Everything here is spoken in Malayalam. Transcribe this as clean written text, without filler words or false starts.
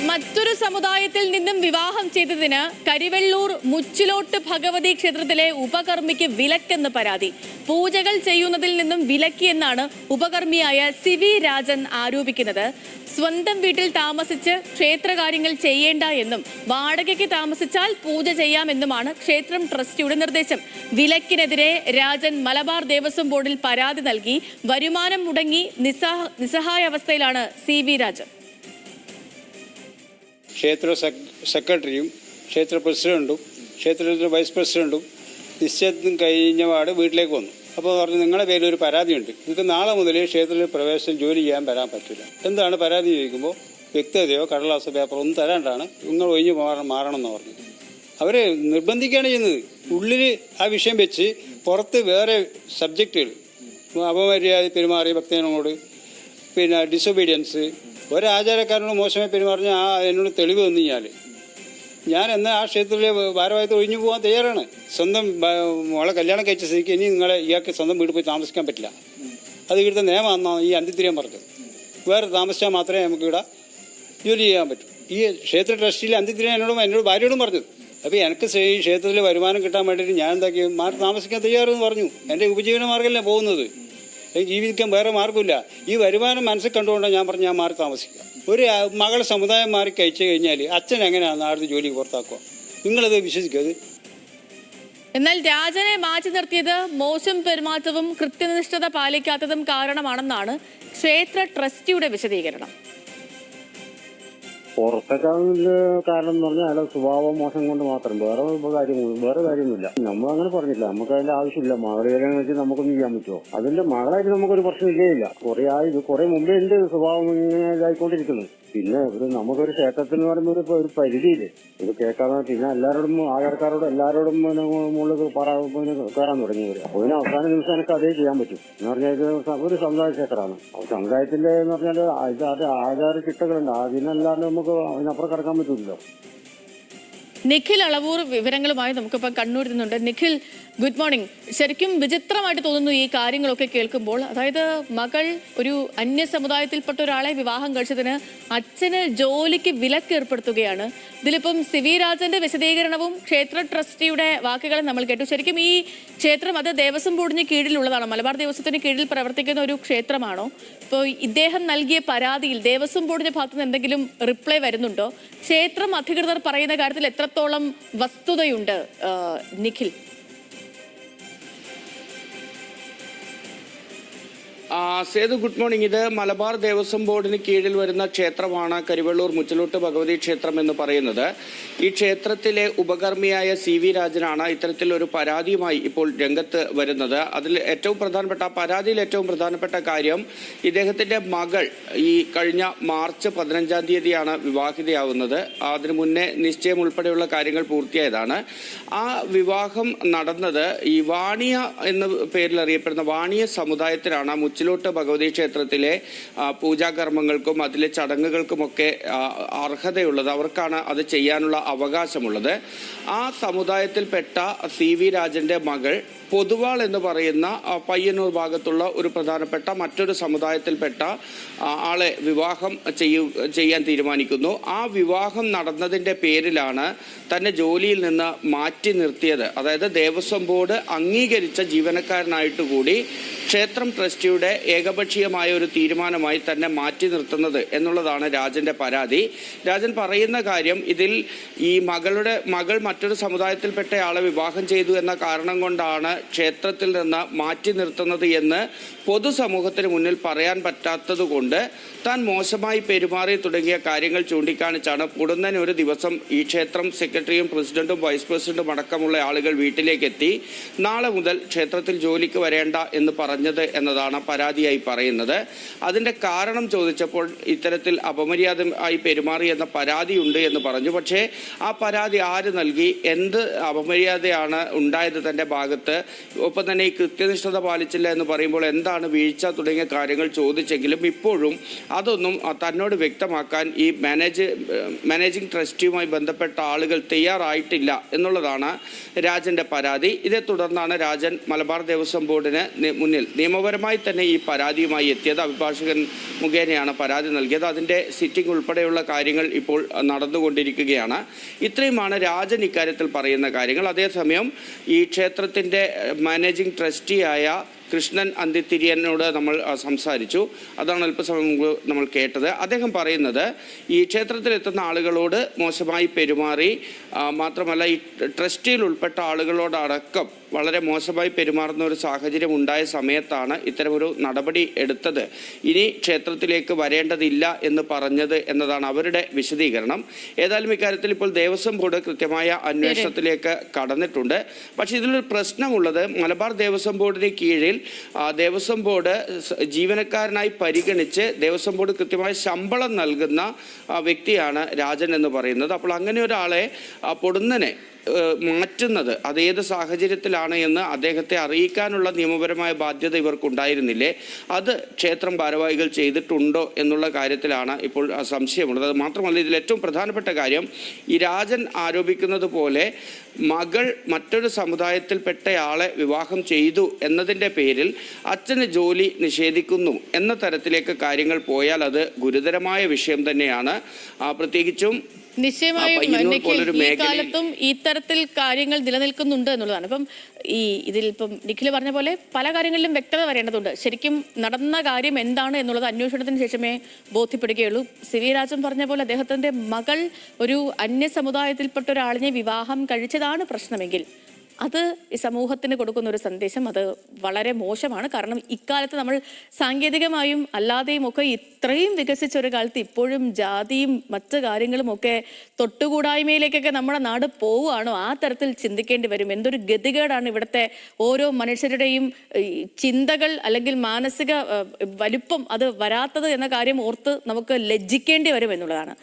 മറ്റൊരു സമുദായത്തിൽ നിന്നും വിവാഹം ചെയ്തതിന് കരിവെള്ളൂർ മുച്ചിലോട്ട് ഭഗവതി ക്ഷേത്രത്തിലെ ഉപകർമ്മിക്ക് വിലക്കെന്ന് പരാതി. പൂജകൾ ചെയ്യുന്നതിൽ നിന്നും വിലക്കിയെന്നാണ് ഉപകർമ്മിയായ സിവി രാജൻ ആരോപിക്കുന്നത്. സ്വന്തം വീട്ടിൽ താമസിച്ച് ക്ഷേത്രകാര്യങ്ങൾ ചെയ്യേണ്ട എന്നും വാടകയ്ക്ക് താമസിച്ചാൽ പൂജ ചെയ്യാമെന്നുമാണ് ക്ഷേത്രം ട്രസ്റ്റിയുടെ നിർദ്ദേശം. വിലക്കിനെതിരെ രാജൻ മലബാർ ദേവസ്വം ബോർഡിൽ പരാതി നൽകി. വരുമാനം മുടങ്ങി നിസ്സഹായ അവസ്ഥയിലാണ് സിവി രാജൻ. ക്ഷേത്ര സെക്രട്ടറിയും ക്ഷേത്ര പ്രസിഡന്റും ക്ഷേത്രത്തിലെ വൈസ് പ്രസിഡന്റും നിശ്ചയം കഴിഞ്ഞ പാട് വീട്ടിലേക്ക് വന്നു. അപ്പോൾ പറഞ്ഞു, നിങ്ങളുടെ പേരിൽ ഒരു പരാതിയുണ്ട്, നിങ്ങൾക്ക് നാളെ മുതൽ ക്ഷേത്രത്തിൽ പ്രവേശനം ജോലി ചെയ്യാൻ വരാൻ പറ്റില്ല. എന്താണ് പരാതി ചോദിക്കുമ്പോൾ വ്യക്തതയോ കടലാസോ പേപ്പറോ ഒന്നും തരാണ്ടാണ് നിങ്ങൾ ഒഴിഞ്ഞു മാറണം എന്ന് പറഞ്ഞു. അവർ നിർബന്ധിക്കുകയാണ് ചെയ്യുന്നത്. ഉള്ളിൽ ആ വിഷയം വെച്ച് പുറത്ത് വേറെ സബ്ജക്റ്റുകൾ, അപമര്യാദ പെരുമാറിയ ഭക്തനോട്, പിന്നെ ഡിസൊബീഡിയൻസ്, ഒരാചാരക്കാരനോട് മോശമായി പെരുമാറിഞ്ഞ എന്നോട് തെളിവ് തന്നു ഞാൻ എന്നാൽ ആ ക്ഷേത്രത്തിലെ ഭാരവാഹിത്വം ഒഴിഞ്ഞു പോകാൻ തയ്യാറാണ്. സ്വന്തം മോളെ കല്യാണം കഴിച്ച സ്ഥിതിക്ക് ഇനി ഇയാൾക്ക് സ്വന്തം വീട്ടിൽ പോയി താമസിക്കാൻ പറ്റില്ല. അത് ഇവിടുത്തെ നിയമമാണെന്നാണ് ഈ അന്തിത്തിരിയം പറഞ്ഞത്. വേറെ താമസിച്ചാൽ മാത്രമേ നമുക്ക് ഇവിടെ ജോലി ചെയ്യാൻ പറ്റൂ. ഈ ക്ഷേത്ര ട്രസ്റ്റിലെ അന്തിത്തിരിയം എന്നോട് ഭാര്യയോടും പറഞ്ഞത്. അപ്പോൾ എനിക്ക് ഈ ക്ഷേത്രത്തിൽ വരുമാനം കിട്ടാൻ വേണ്ടിയിട്ട് ഞാൻ എന്താക്കി മാറി താമസിക്കാൻ തയ്യാറെന്ന് പറഞ്ഞു. എൻ്റെ ഉപജീവന മാർഗ്ഗമല്ലേ പോകുന്നത്, എനിക്ക് ജീവിക്കാൻ വേറെ മാർഗ്ഗമില്ല. ഈ വരുമാനം മനസ്സിൽ കണ്ടുകൊണ്ടാണ് ഞാൻ പറഞ്ഞു ഞാൻ മാറി താമസിക്കുക. ഒരു മകളെ സമുദായം മാറി കഴിച്ചു കഴിഞ്ഞാൽ അച്ഛൻ എങ്ങനെയാണ് നാട്ടിൽ ജോലിക്ക് പുറത്താക്കുക? നിങ്ങളത് വിശ്വസിക്കത്. എന്നാൽ രാജനെ മാറ്റി നിർത്തിയത് മോശം പെരുമാറ്റവും കൃത്യനിഷ്ഠത പാലിക്കാത്തതും കാരണമാണെന്നാണ് ക്ഷേത്ര ട്രസ്റ്റിയുടെ വിശദീകരണം. പുറത്തൊക്കെ കാരണം എന്ന് പറഞ്ഞാൽ അയാളുടെ സ്വഭാവം മോശം കൊണ്ട് മാത്രം, വേറെ കാര്യമൊന്നുമില്ല. നമ്മൾ അങ്ങനെ പറഞ്ഞില്ല, നമുക്ക് അതിന്റെ ആവശ്യമില്ല. മകളെ കല്യാണം വെച്ച് നമുക്കൊന്നും ചെയ്യാൻ പറ്റുമോ? അതിന്റെ മകളായിട്ട് നമുക്കൊരു പ്രശ്നമില്ല. കുറെ മുമ്പേ എന്റെ സ്വഭാവം ഇങ്ങനെ ഇതായിക്കൊണ്ടിരിക്കുന്നു. പിന്നെ നമുക്കൊരു ക്ഷേത്രത്തിന് പറയുമ്പോൾ ഒരു പരിധിയില്ലേ, ഇത് കേൾക്കാതെ പിന്നെ എല്ലാവരോടും ആചാരക്കാരോടും എല്ലാവരോടും മുകളിൽ കയറാൻ തുടങ്ങിയവര്. അപ്പോൾ ഇതിന് അവസാന നിമിഷം എനിക്ക് അതേ ചെയ്യാൻ പറ്റും എന്ന് പറഞ്ഞാൽ ഇത് ഒരു സമുദായ ക്ഷേത്രമാണ്. സമുദായത്തിന്റെ എന്ന് പറഞ്ഞാൽ അത് ആചാര ചിട്ടകളുണ്ട്, അതിനല്ലാണ്ട് നമുക്ക് അതിനപ്പുറം കിടക്കാൻ പറ്റില്ലല്ലോ. നിഖിൽ അളവൂർ വിവരങ്ങളുമായി നമുക്കിപ്പോൾ കണ്ണൂരിൽ നിന്നുണ്ട്. Nikhil, good morning. ശരിക്കും വിചിത്രമായിട്ട് തോന്നുന്നു ഈ കാര്യങ്ങളൊക്കെ കേൾക്കുമ്പോൾ. അതായത് മകൾ ഒരു അന്യ സമുദായത്തിൽപ്പെട്ട ഒരാളെ വിവാഹം കഴിച്ചതിന് അച്ഛന് ജോലിക്ക് വിലക്ക് ഏർപ്പെടുത്തുകയാണ്. ഇതിലിപ്പം സിവി രാജന്റെ വിശദീകരണവും ക്ഷേത്ര ട്രസ്റ്റിയുടെ വാക്കുകളും നമ്മൾ കേട്ടു. ശരിക്കും ഈ ക്ഷേത്രം അത് ദേവസ്വം ബോർഡിന് കീഴിലുള്ളതാണോ? മലബാർ ദേവസ്വത്തിന് കീഴിൽ പ്രവർത്തിക്കുന്ന ഒരു ക്ഷേത്രമാണോ? ഇപ്പോൾ ഇദ്ദേഹം നൽകിയ പരാതിയിൽ ദേവസ്വം ബോർഡിന്റെ ഭാഗത്തുനിന്ന് എന്തെങ്കിലും റിപ്ലൈ വരുന്നുണ്ടോ? ക്ഷേത്രം അധികൃതർ പറയുന്ന കാര്യത്തിൽ എത്രത്തോളം വസ്തുതയുണ്ട് നിഖിൽ? Sethu, good morning. ഇത് മലബാർ ദേവസ്വം ബോർഡിന് കീഴിൽ വരുന്ന ക്ഷേത്രമാണ് കരിവെള്ളൂർ മുച്ചിലോട്ട് ഭഗവതി ക്ഷേത്രം എന്ന് പറയുന്നത്. ഈ ക്ഷേത്രത്തിലെ ഉപകർമ്മിയായ സിവി രാജനാണ് ഇത്തരത്തിലൊരു പരാതിയുമായി ഇപ്പോൾ രംഗത്ത് വരുന്നത്. അതിൽ ഏറ്റവും പ്രധാനപ്പെട്ട പരാതിയിൽ ഏറ്റവും പ്രധാനപ്പെട്ട കാര്യം, ഇദ്ദേഹത്തിന്റെ മകൾ ഈ കഴിഞ്ഞ മാർച്ച് 15-ാം തീയതിയാണ് വിവാഹിതയാവുന്നത്. അതിനു മുന്നേ നിശ്ചയം ഉൾപ്പെടെയുള്ള കാര്യങ്ങൾ പൂർത്തിയായതാണ്. ആ വിവാഹം നടന്നത് ഈ വാണിയ എന്ന പേരിൽ അറിയപ്പെടുന്ന വാണിയ സമുദായത്തിലാണ്. മുച്ചിലോട്ട് ഭഗവതി ക്ഷേത്രത്തിലെ പൂജാകർമ്മങ്ങൾക്കും അതിലെ ചടങ്ങുകൾക്കുമൊക്കെ അർഹതയുള്ളത്, അവർക്കാണ് അത് ചെയ്യാനുള്ള അവകാശമുള്ളത്. ആ സമുദായത്തിൽപ്പെട്ട സിവി രാജന്റെ മകൾ പൊതുവാൾ എന്ന് പറയുന്ന പയ്യന്നൂർ ഭാഗത്തുള്ള ഒരു പ്രധാനപ്പെട്ട മറ്റൊരു സമുദായത്തിൽപ്പെട്ട ആളെ വിവാഹം ചെയ്യാൻ തീരുമാനിക്കുന്നു. ആ വിവാഹം നടന്നതിൻ്റെ പേരിലാണ് തന്നെ ജോലിയിൽ നിന്ന് മാറ്റി നിർത്തിയത്. അതായത് ദേവസ്വം ബോർഡ് അംഗീകരിച്ച ജീവനക്കാരനായിട്ട് കൂടി ക്ഷേത്രം ട്രസ്റ്റിയുടെ ഏകപക്ഷീയമായ ഒരു തീരുമാനമായി തന്നെ മാറ്റി നിർത്തുന്നത് എന്നുള്ളതാണ് രാജന്റെ പരാതി. രാജൻ പറയുന്ന കാര്യം, ഇതിൽ ഈ മകൾ മറ്റൊരു സമുദായത്തിൽപ്പെട്ട ആളെ വിവാഹം ചെയ്തു എന്ന കാരണം കൊണ്ടാണ് ക്ഷേത്രത്തിൽ നിന്ന് മാറ്റി നിർത്തുന്നത് എന്ന് പൊതുസമൂഹത്തിന് മുന്നിൽ പറയാൻ പറ്റാത്തത് കൊണ്ട് താൻ മോശമായി പെരുമാറി തുടങ്ങിയ കാര്യങ്ങൾ ചൂണ്ടിക്കാണിച്ചാണ് പൊടുന്നനെ ഒരു ദിവസം ഈ ക്ഷേത്രം സെക്രട്ടറിയും പ്രസിഡന്റും വൈസ് പ്രസിഡന്റും അടക്കമുള്ള ആളുകൾ വീട്ടിലേക്കെത്തി നാളെ മുതൽ ക്ഷേത്രത്തിൽ ജോലിക്ക് വരേണ്ട എന്ന് പറഞ്ഞത് എന്നതാണ് പരാതിയായി പറയുന്നത്. അതിൻ്റെ കാരണം ചോദിച്ചപ്പോൾ ഇത്തരത്തിൽ അപമര്യാദയായി പെരുമാറി എന്ന പരാതിയുണ്ട് എന്ന് പറഞ്ഞു. പക്ഷേ ആ പരാതി ആര് നൽകി, എന്ത് അപമര്യാദയാണ് ഉണ്ടായത് തൻ്റെ ഭാഗത്ത്, ഒപ്പം തന്നെ ഈ കൃത്യനിഷ്ഠത പാലിച്ചില്ല എന്ന് പറയുമ്പോൾ എന്താണ് വീഴ്ച തുടങ്ങിയ കാര്യങ്ങൾ ചോദിച്ചെങ്കിലും ഇപ്പോഴും അതൊന്നും തന്നോട് വ്യക്തമാക്കാൻ ഈ മാനേജിംഗ് ട്രസ്റ്റിയുമായി ബന്ധപ്പെട്ട ആളുകൾ തയ്യാറായിട്ടില്ല എന്നുള്ളതാണ് രാജന്റെ പരാതി. ഇതേ തുടർന്നാണ് രാജൻ മലബാർ ദേവസ്വം ബോർഡിന് മുന്നിൽ നിയമപരമായി തന്നെ ഈ പരാതിയുമായി എത്തിയത്. അഭിഭാഷകൻ മുഖേനയാണ് പരാതി നൽകിയത്. അതിൻ്റെ സിറ്റിംഗ് ഉൾപ്പെടെയുള്ള കാര്യങ്ങൾ ഇപ്പോൾ നടന്നുകൊണ്ടിരിക്കുകയാണ്. ഇത്രയുമാണ് രാജൻ ഇക്കാര്യത്തിൽ പറയുന്ന കാര്യങ്ങൾ. അതേസമയം ഈ ക്ഷേത്രത്തിൻ്റെ മാനേജിംഗ് ട്രസ്റ്റിയായ കൃഷ്ണൻ അന്തിത്തിരിയനോട് നമ്മൾ സംസാരിച്ചു. അതാണ് അല്പസമയം മുമ്പ് നമ്മൾ കേട്ടത്. അദ്ദേഹം പറയുന്നത് ഈ ക്ഷേത്രത്തിലെത്തുന്ന ആളുകളോട് മോശമായി പെരുമാറി, മാത്രമല്ല ഈ ട്രസ്റ്റിയിൽ ഉൾപ്പെട്ട ആളുകളോടടക്കം വളരെ മോശമായി പെരുമാറുന്ന ഒരു സാഹചര്യം ഉണ്ടായ സമയത്താണ് ഇത്തരമൊരു നടപടി എടുത്തത്. ഇനി ക്ഷേത്രത്തിലേക്ക് വരേണ്ടതില്ല എന്ന് പറഞ്ഞത് എന്നതാണ് അവരുടെ വിശദീകരണം. ഏതായാലും ഇക്കാര്യത്തിൽ ഇപ്പോൾ ദേവസ്വം ബോർഡ് കൃത്യമായ അന്വേഷണത്തിലേക്ക് കടന്നിട്ടുണ്ട്. പക്ഷേ ഇതിലൊരു പ്രശ്നമുള്ളത്, മലബാർ ദേവസ്വം ബോർഡിന് കീഴിൽ ദേവസ്വം ബോർഡ് ജീവനക്കാരനായി പരിഗണിച്ച് ദേവസ്വം ബോർഡ് കൃത്യമായ ശമ്പളം നൽകുന്ന വ്യക്തിയാണ് രാജൻ എന്ന് പറയുന്നത്. അപ്പോൾ അങ്ങനെ ഒരാളെ പൊടുന്നനെ മാറ്റുന്നത് അതേത് സാഹചര്യത്തിലാണ് എന്ന് അദ്ദേഹത്തെ അറിയിക്കാനുള്ള നിയമപരമായ ബാധ്യത ഇവർക്കുണ്ടായിരുന്നില്ലേ? അത് ക്ഷേത്രം ഭാരവാഹികൾ ചെയ്തിട്ടുണ്ടോ എന്നുള്ള കാര്യത്തിലാണ് ഇപ്പോൾ സംശയമുള്ളത്. അത് മാത്രമല്ല, ഇതിൽ ഏറ്റവും പ്രധാനപ്പെട്ട കാര്യം, ഈ രാജൻ ആരോപിക്കുന്നത് പോലെ മകൾ മറ്റൊരു സമുദായത്തിൽപ്പെട്ടയാളെ വിവാഹം ചെയ്തു എന്നതിൻ്റെ പേരിൽ അച്ഛന് ജോലി നിഷേധിക്കുന്നു എന്ന തരത്തിലേക്ക് കാര്യങ്ങൾ പോയാൽ അത് ഗുരുതരമായ വിഷയം തന്നെയാണ്. പ്രത്യേകിച്ചും നിശ്ചയമായും ഈ കാലത്തും ഇത്തരത്തിൽ കാര്യങ്ങൾ നിലനിൽക്കുന്നുണ്ട് എന്നുള്ളതാണ്. ഇപ്പം ഇതിലിപ്പം നിഖിൽ പറഞ്ഞ പോലെ പല കാര്യങ്ങളിലും വ്യക്തത വരേണ്ടതുണ്ട്. ശരിക്കും നടന്ന കാര്യം എന്താണ് എന്നുള്ളത് അന്വേഷണത്തിന് ശേഷമേ ബോധ്യപ്പെടുകയുള്ളൂ. സി വി രാജൻ പറഞ്ഞ പോലെ അദ്ദേഹത്തിന്റെ മകൾ ഒരു അന്യ സമുദായത്തിൽപ്പെട്ട ഒരാളിനെ വിവാഹം കഴിച്ചതാണ് പ്രശ്നമെങ്കിൽ അത് ഈ സമൂഹത്തിന് കൊടുക്കുന്ന ഒരു സന്ദേശം അത് വളരെ മോശമാണ്. കാരണം ഇക്കാലത്ത് നമ്മൾ സാങ്കേതികമായും അല്ലാതെയും ഒക്കെ ഇത്രയും വികസിച്ച ഒരു കാലത്ത് ഇപ്പോഴും ജാതിയും മറ്റ് കാര്യങ്ങളും ഒക്കെ തൊട്ടുകൂടായ്മയിലേക്കൊക്കെ നമ്മുടെ നാട് പോവുകയാണോ? ആ തരത്തിൽ ചിന്തിക്കേണ്ടി വരും. എന്തൊരു ഗതികേടാണ് ഇവിടുത്തെ ഓരോ മനുഷ്യരുടെയും ചിന്തകൾ അല്ലെങ്കിൽ മാനസിക വലുപ്പം അത് വരാത്തത് എന്ന കാര്യം ഓർത്ത് നമുക്ക് ലജ്ജിക്കേണ്ടി വരും എന്നുള്ളതാണ്.